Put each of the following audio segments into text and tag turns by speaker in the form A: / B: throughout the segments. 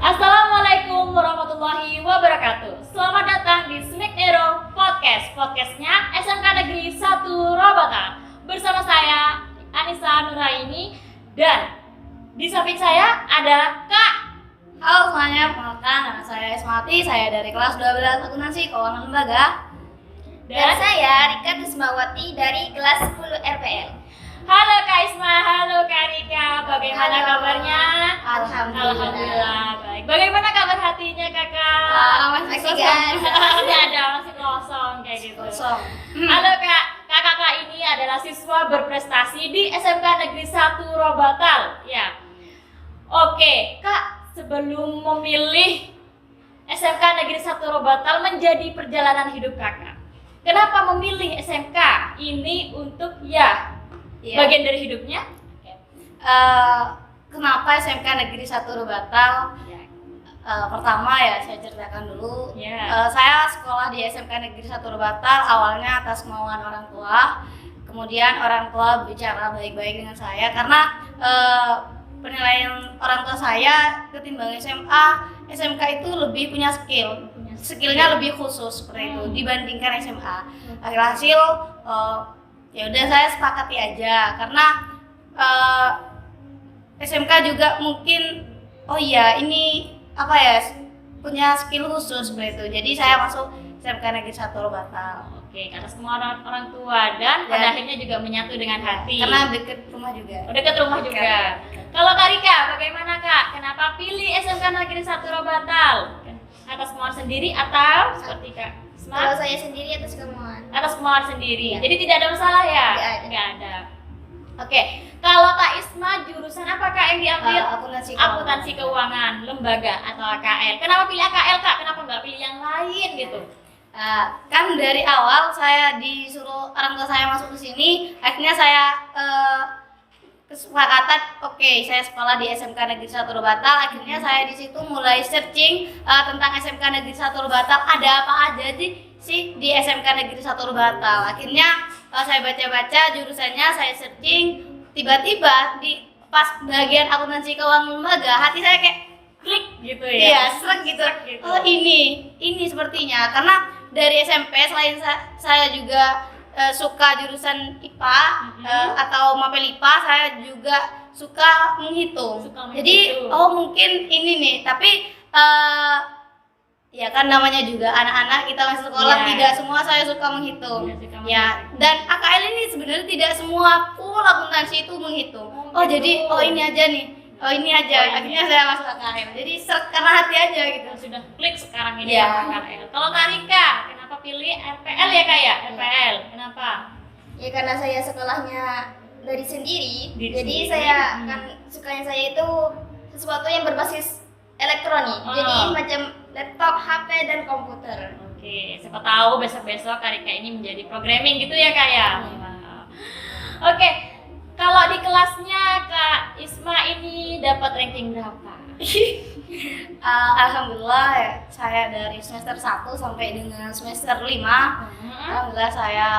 A: Assalamualaikum warahmatullahi wabarakatuh. Selamat datang di Snack Nero Podcast. Podcastnya SMK Negeri 1 Robatan. Bersama saya Anissa Nuraini dan di samping saya ada Kak.
B: Halo semuanya, perkenalkan nama saya Ismati, saya dari kelas 12 Akuntansi Keuangan Lembaga. Dan saya Rika Dusmawati dari kelas 10 RPL.
A: Halo Kak Isma, halo Kak Rika, bagaimana
B: Halo.
A: kabarnya? Alhamdulillah baik. Bagaimana kabar hatinya Kakak?
B: Masih kan?
A: Masih ada, masih kosong kayak gitu.
B: Kosong.
A: Halo Kak, kakak ini adalah siswa berprestasi di SMK Negeri 1 Robatal. Ya. Oke, Kak, sebelum memilih SMK Negeri 1 Robatal menjadi perjalanan hidup Kakak, kenapa memilih SMK ini untuk bagian dari hidupnya?
B: Kenapa SMK Negeri 1 Robatal? Pertama ya saya ceritakan dulu. Saya sekolah di SMK Negeri 1 Robatal awalnya atas kemauan orang tua. Kemudian orang tua bicara baik-baik dengan saya karena penilaian orang tua saya ketimbang SMK itu lebih punya skillnya lebih khusus seperti itu dibandingkan SMA. Hasil ya udah saya sepakati aja karena SMK juga mungkin ini punya skill khusus seperti itu. Jadi saya masuk SMK Negeri 1 Robatal.
A: Oke, karena semua orang tua dan pada akhirnya juga menyatu dengan hati.
B: Karena dekat rumah juga.
A: Dekat rumah juga. Kalau Kak Rika, bagaimana Kak? Kenapa pilih SMK Negeri 1 Robatal? Atas kemauan sendiri atau seperti Kak Isma?
B: Kalau saya sendiri atas kemauan.
A: Atas kemauan sendiri. Jadi tidak ada masalah ya?
B: Nggak ada.
A: Oke, kalau Kak Isma jurusan apa Kak yang diambil?
B: Akuntansi
A: keuangan, lembaga atau AKL. Kenapa pilih AKL Kak? Kenapa nggak pilih yang lain gitu?
B: Kan dari awal saya disuruh orang tua saya masuk ke sini, akhirnya saya kesepakatan saya sekolah di SMK Negeri 1 Robatal. Akhirnya saya di situ mulai searching tentang SMK Negeri 1 Robatal, ada apa aja sih di SMK Negeri 1 Robatal. Akhirnya saya baca-baca jurusannya, saya searching, tiba-tiba di pas bagian akuntansi keuangan lembaga, hati saya kayak
A: klik gitu ya.
B: Iya, srek gitu. Oh, ini sepertinya karena dari SMP selain saya juga suka jurusan IPA atau mapel IPA, saya juga suka menghitung. Jadi mungkin ini nih, tapi ya kan namanya juga anak-anak kita masih sekolah, tidak semua saya suka menghitung. Dan AKL ini sebenarnya tidak semua full akuntansi itu menghitung. Jadi ini aja nih. Ini aja. Akhirnya saya masuk AKL. Jadi seret karena hati aja gitu.
A: Sudah klik sekarang ini AKL. Kalau Kak Rika, kenapa pilih RPL ya Kak ya? RPL. Kenapa?
B: Ya karena saya sekolahnya dari sendiri. Jadi saya kan sukanya saya itu sesuatu yang berbasis elektronik. Jadi macam laptop, HP dan komputer.
A: Oke, siapa tahu besok-besok Kak Rika ini menjadi programming gitu ya Kak ya? Oke, kalau di kelasnya Kak Isma ini dapat ranking berapa?
B: Alhamdulillah saya dari semester 1 sampai dengan semester 5 alhamdulillah saya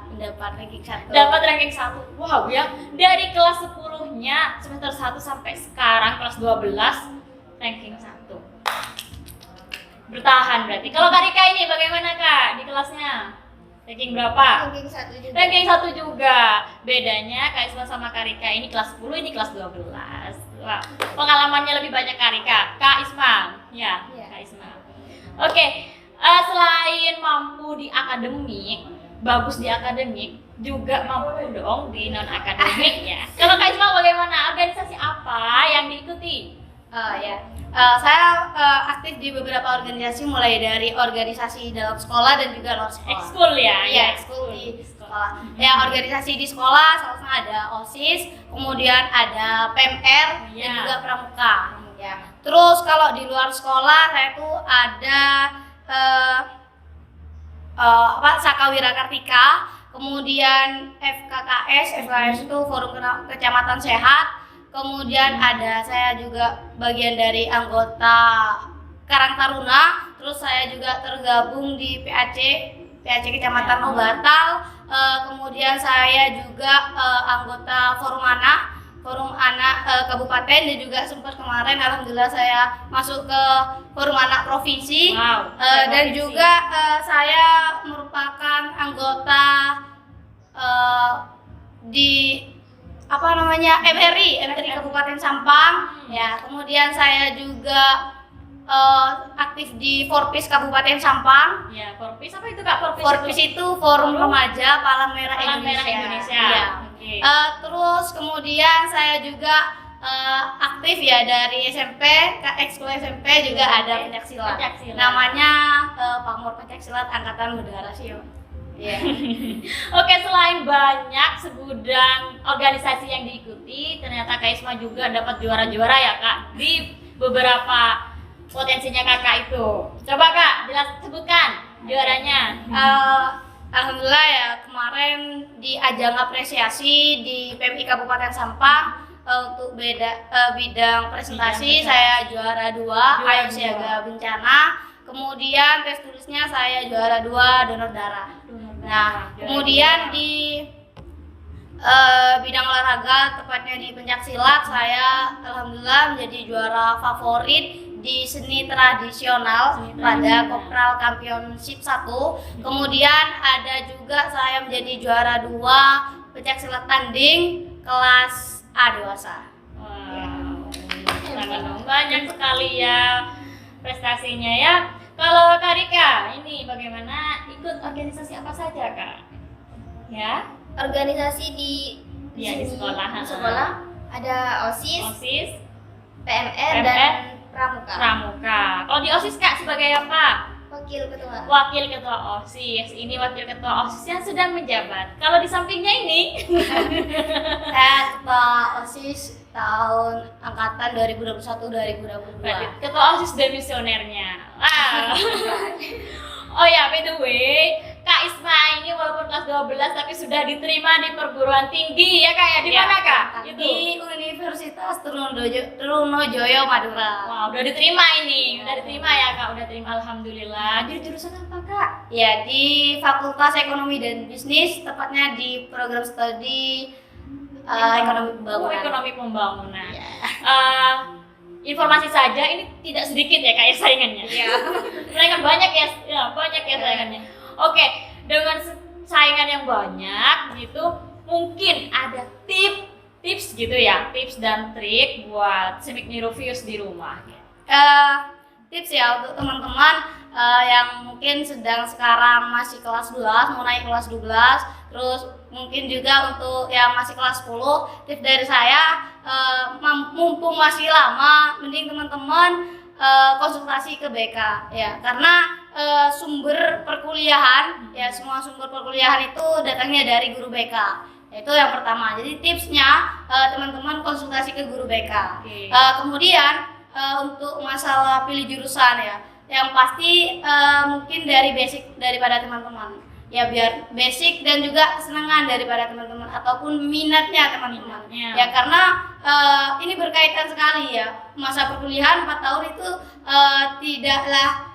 B: mendapat ranking 1.
A: Dapat ranking 1. Wow ya. Dari kelas 10-nya semester 1 sampai sekarang kelas 12 ranking 1. Bertahan berarti. Kalau Kak Rika ini bagaimana Kak di kelasnya? Ranking berapa?
B: Ranking 1 juga.
A: Ranking 1 juga. Bedanya Kak Isma sama Kak Rika ini kelas 10, ini kelas 12. Wah, pengalamannya lebih banyak Kak Rika. Kak Isma. Ya. Kak Isma. Oke, selain mampu di akademik, bagus di akademik, juga mampu dong di non akademik ya. Kalau Kak Isma bagaimana? Organisasi apa yang diikuti?
B: Saya aktif di beberapa organisasi, mulai dari organisasi dalam sekolah dan juga luar sekolah.
A: Ekskul ya?
B: Iya, ekskul di sekolah. Ya, organisasi di sekolah salah satunya ada OSIS, kemudian ada PMR dan juga Pramuka. Ya. Terus kalau di luar sekolah saya tuh ada Sakawira Kartika, kemudian FKKS itu Forum Kecamatan Sehat. Kemudian saya juga bagian dari anggota Karang Taruna, terus saya juga tergabung di PAC Kecamatan Robatal. Kemudian saya juga anggota Forum Anak forum anak kabupaten, dan juga sempat kemarin alhamdulillah saya masuk ke forum anak provinsi.
A: Wow,
B: Dan
A: provinsi.
B: juga saya merupakan anggota di apa namanya MRI Kabupaten Sampang. Ya, kemudian saya juga aktif di Forpis Kabupaten Sampang.
A: Ya, Forpis apa itu Kak?
B: Forpis itu Forum Remaja Palang Merah
A: Palang Merah
B: Indonesia.
A: Indonesia.
B: Iya.
A: Oke.
B: Terus kemudian saya juga aktif ya dari SMP, ekskul SMP juga ada pencaksilat.
A: Pencaksilat.
B: Namanya Pamor Pencaksilat Angkatan Udara Sio. Iya.
A: Oke, selain banyak segudang organisasi yang diikuti, ternyata Kak Isma juga dapat juara-juara ya Kak di beberapa potensinya Kakak itu. Coba Kak, sebutkan juaranya.
B: Alhamdulillah ya, kemarin di ajang apresiasi di PMI Kabupaten Sampang untuk bidang presentasi saya juara 2 Ayo Siaga Bencana. Kemudian tes tulisnya saya juara 2 donor darah. Nah, kemudian di bidang olahraga, tepatnya di pencaksilat, saya alhamdulillah menjadi juara favorit di seni tradisional pada Kopral Championship 1. Kemudian ada juga saya menjadi juara 2 pencaksilat tanding kelas A dewasa.
A: Wow, sangat banyak sekali ya prestasinya ya. Kalau Kak Rika, ini bagaimana ikut organisasi apa saja Kak? Ya,
B: Organisasi di
A: di sekolah.
B: ada OSIS,
A: OSIS,
B: PMR,
A: dan
B: Pramuka.
A: Pramuka. Kalau di OSIS Kak sebagai apa?
B: Wakil ketua.
A: Wakil ketua OSIS. Ini wakil ketua OSIS yang sedang menjabat. Kalau di sampingnya ini
B: Saya ketua OSIS tahun angkatan 2021-2022.
A: berarti ketua OSIS demisionernya. Wow. Oh ya, by the way, Kak Isma ini walaupun kelas 12 tapi sudah diterima di perguruan tinggi ya Kak ya? Di mana Kak?
B: Di Universitas Trunojoyo Madura.
A: Wah, udah diterima ini. Udah diterima ya Kak, udah terima alhamdulillah. Di jurusan apa Kak?
B: Ya, di Fakultas Ekonomi dan Bisnis, tepatnya di program studi Ekonomi Pembangunan.
A: Ekonomi Pembangunan.
B: Ya.
A: Informasi saja ini tidak sedikit ya Kak ya saingannya.
B: Ya.
A: Mereka banyak ya banyak ya saingannya. Oke, dengan saingan yang banyak gitu, mungkin ada tips gitu ya, tips dan trik buat Civic Neurovius di rumah.
B: Tips ya untuk teman-teman yang mungkin sedang sekarang masih kelas 12, mau naik kelas 12, terus mungkin juga untuk yang masih kelas 10, tips dari saya, mumpung masih lama, mending teman-teman konsultasi ke BK ya, karena sumber perkuliahan ya, semua sumber perkuliahan itu datangnya dari guru BK. Itu yang pertama. Jadi tipsnya teman-teman konsultasi ke guru BK.
A: Oke.
B: Kemudian untuk masalah pilih jurusan ya, yang pasti mungkin dari basic daripada teman-teman. Ya, biar basic dan juga kesenangan daripada teman-teman ataupun minatnya teman-teman. Ya, karena ini berkaitan sekali ya. Masa perkuliahan 4 tahun itu tidaklah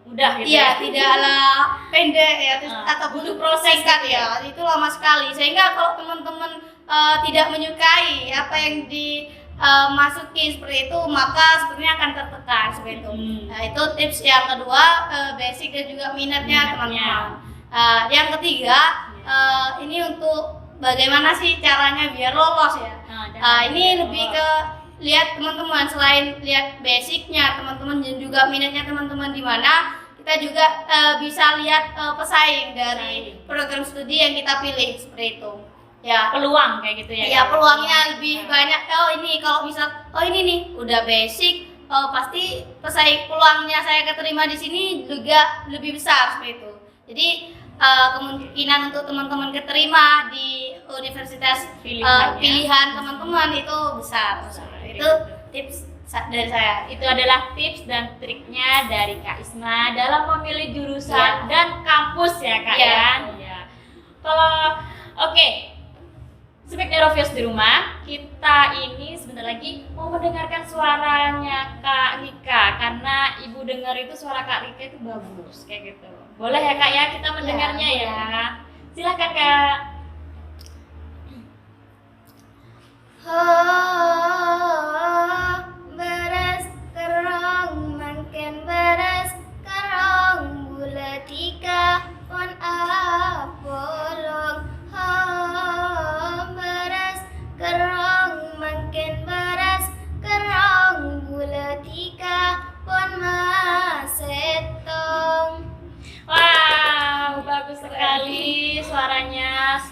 A: mudah gitu.
B: Iya, tidaklah pendek ya, ataupun
A: butuh proses
B: singkat
A: gitu
B: ya. Itu lama sekali. Sehingga kalau teman-teman tidak menyukai apa yang dimasuki seperti itu, maka sebenarnya akan tertekan seperti itu. Nah, itu tips yang kedua, basic dan juga minatnya teman-teman. Yang ketiga, ini untuk bagaimana sih caranya biar lolos ya. Ini lebih ke lihat teman-teman, selain lihat basicnya teman-teman dan juga minatnya teman-teman di mana, kita juga bisa lihat pesaing dari program studi yang kita pilih seperti itu. Ya,
A: Peluang kayak gitu ya.
B: ya peluangnya lebih banyak. Ini kalau misal ini nih udah basic, pasti pesaing peluangnya saya keterima di sini juga lebih besar seperti itu. Jadi kemungkinan untuk teman-teman keterima di universitas pilihan teman-teman itu besar. Itu tips dari saya.
A: Itu adalah tips dan triknya dari Kak Isma dalam memilih jurusan dan kampus ya Kak ya. Kalau Civic Neurovius di rumah, kita ini sebentar lagi mau mendengarkan suaranya Kak Rika, karena ibu dengar itu suara Kak Rika itu bagus kayak gitu. Boleh ya Kak ya kita mendengarnya ya. Silakan Kak.
B: Beras kerong makin beras kerong bulatika pon apolong. Beras kerong makin beras kerong bulatika pon masetong.
A: Wow, bagus sekali suaranya.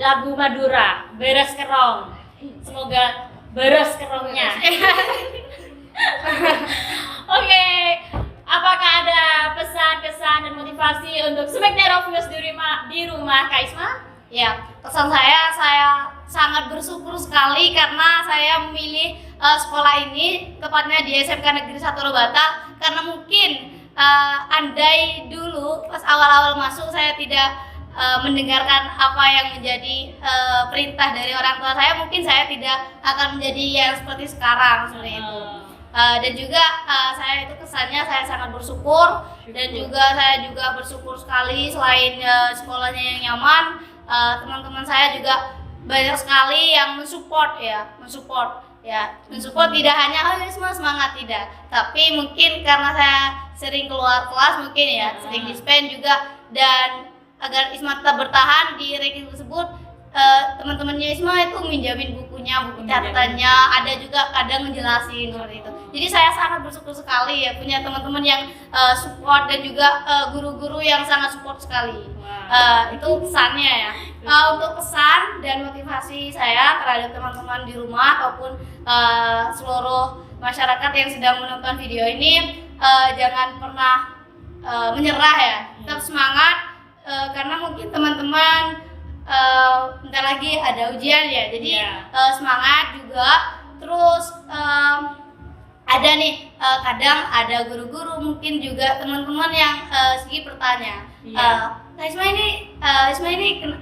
A: Lagu Madura, beres kerong. Semoga beres kerongnya. Oke, apakah ada pesan-pesan dan motivasi untuk Smack Nero Viewers di rumah, Kak Isma?
B: Ya, pesan saya sangat bersyukur sekali karena saya memilih sekolah ini, tepatnya di SMK Negeri 1 Robata, karena mungkin andai dulu pas awal-awal masuk saya tidak mendengarkan apa yang menjadi perintah dari orang tua saya, mungkin saya tidak akan menjadi yang seperti sekarang seperti itu. Dan juga saya itu kesannya saya sangat bersyukur, dan juga saya juga bersyukur sekali selain sekolahnya yang nyaman, teman-teman saya juga banyak sekali yang mensupport tidak hanya Isma semangat, tidak, tapi mungkin karena saya sering keluar kelas mungkin ya, sering dispen juga, dan agar Isma tetap bertahan di ranking tersebut, teman-temannya Isma itu minjamin bukunya, buku catatannya, ada juga kadang ngejelasin seperti itu. Jadi saya sangat bersyukur sekali ya punya teman-teman yang support, dan juga guru-guru yang sangat support sekali. Itu pesannya ya. Untuk pesan dan motivasi saya terhadap teman-teman di rumah ataupun seluruh masyarakat yang sedang menonton video ini, jangan pernah menyerah ya, tetap semangat. Karena mungkin teman-teman bentar lagi ada ujian ya, jadi semangat juga. Terus ada nih kadang ada guru-guru mungkin juga teman-teman yang sedikit bertanya, Isma ini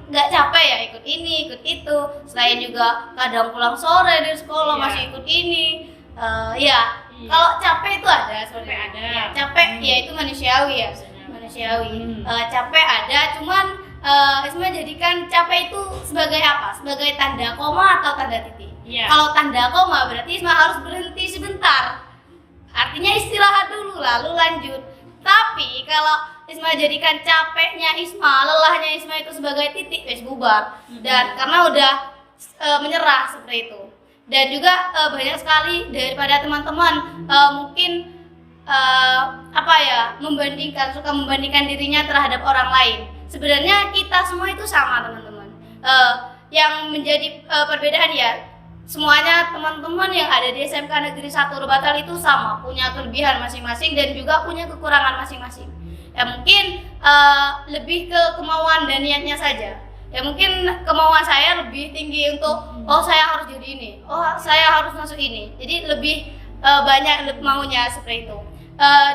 B: nggak capek ya ikut ini ikut itu, selain juga kadang pulang sore dari sekolah masih ikut ini. Kalau capek itu ada sebenarnya, ya, capek ya itu manusiawi ya. Capek ada, cuman Isma jadikan capek itu sebagai apa? Sebagai tanda koma atau tanda titik. Kalau tanda koma berarti Isma harus berhenti sebentar, artinya istirahat dulu lalu lanjut. Tapi kalau Isma jadikan capeknya Isma, lelahnya Isma itu sebagai titik, wes bubar. Dan karena udah menyerah seperti itu. Dan juga banyak sekali daripada teman-teman mungkin suka membandingkan dirinya terhadap orang lain. Sebenarnya kita semua itu sama teman-teman. Yang menjadi perbedaan ya, semuanya teman-teman yang ada di SMK Negeri 1 Robata itu sama, punya kelebihan masing-masing dan juga punya kekurangan masing-masing. Ya mungkin lebih ke kemauan dan niatnya saja. Ya mungkin kemauan saya lebih tinggi untuk saya harus jadi ini, saya harus masuk ini. Jadi lebih banyak maunya seperti itu.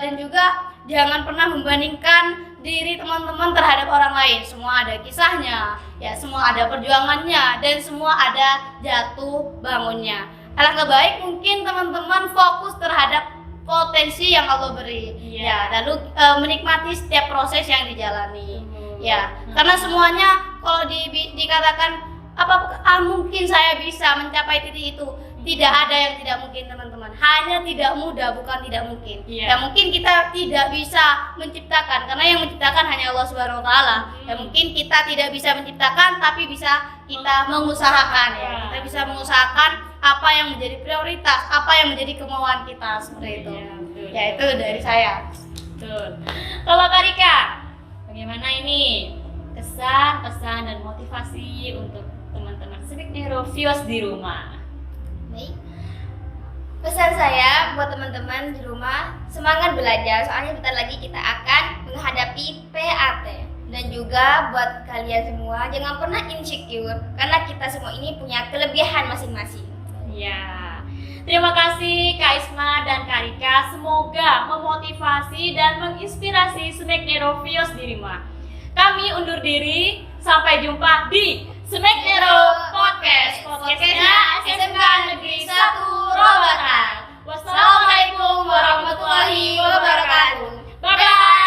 B: Dan juga jangan pernah membandingkan diri teman-teman terhadap orang lain. Semua ada kisahnya, ya semua ada perjuangannya, dan semua ada jatuh bangunnya. Alangkah baik mungkin teman-teman fokus terhadap potensi yang Allah beri, ya, lalu menikmati setiap proses yang dijalani, ya. Karena semuanya kalau dikatakan mungkin saya bisa mencapai titik itu, tidak ada yang tidak mungkin teman-teman. Hanya tidak mudah, bukan tidak mungkin. Ya mungkin kita tidak bisa menciptakan, karena yang menciptakan hanya Allah Subhanahu Wa Taala. Ya mungkin kita tidak bisa menciptakan, tapi bisa kita mengusahakan. Ya, kita bisa mengusahakan apa yang menjadi prioritas, apa yang menjadi kemauan kita seperti itu. Ya itu dari saya.
A: Betul. Kalau Kak Rika, bagaimana ini kesan, pesan dan motivasi untuk teman-teman Smack Nero Viewers di rumah?
B: Baik. Pesan saya buat teman-teman di rumah, semangat belajar, soalnya bentar lagi kita akan menghadapi PAT. Dan juga buat kalian semua, jangan pernah insecure, karena kita semua ini punya kelebihan masing-masing.
A: Ya, terima kasih Kak Isma dan Kak Rika. Semoga memotivasi dan menginspirasi Smack Nero Viewers di rumah. Kami undur diri, sampai jumpa di Smack Nero Podcast. Podcastnya SMK Negeri 1 Robata. Wassalamualaikum warahmatullahi wabarakatuh. Bye bye.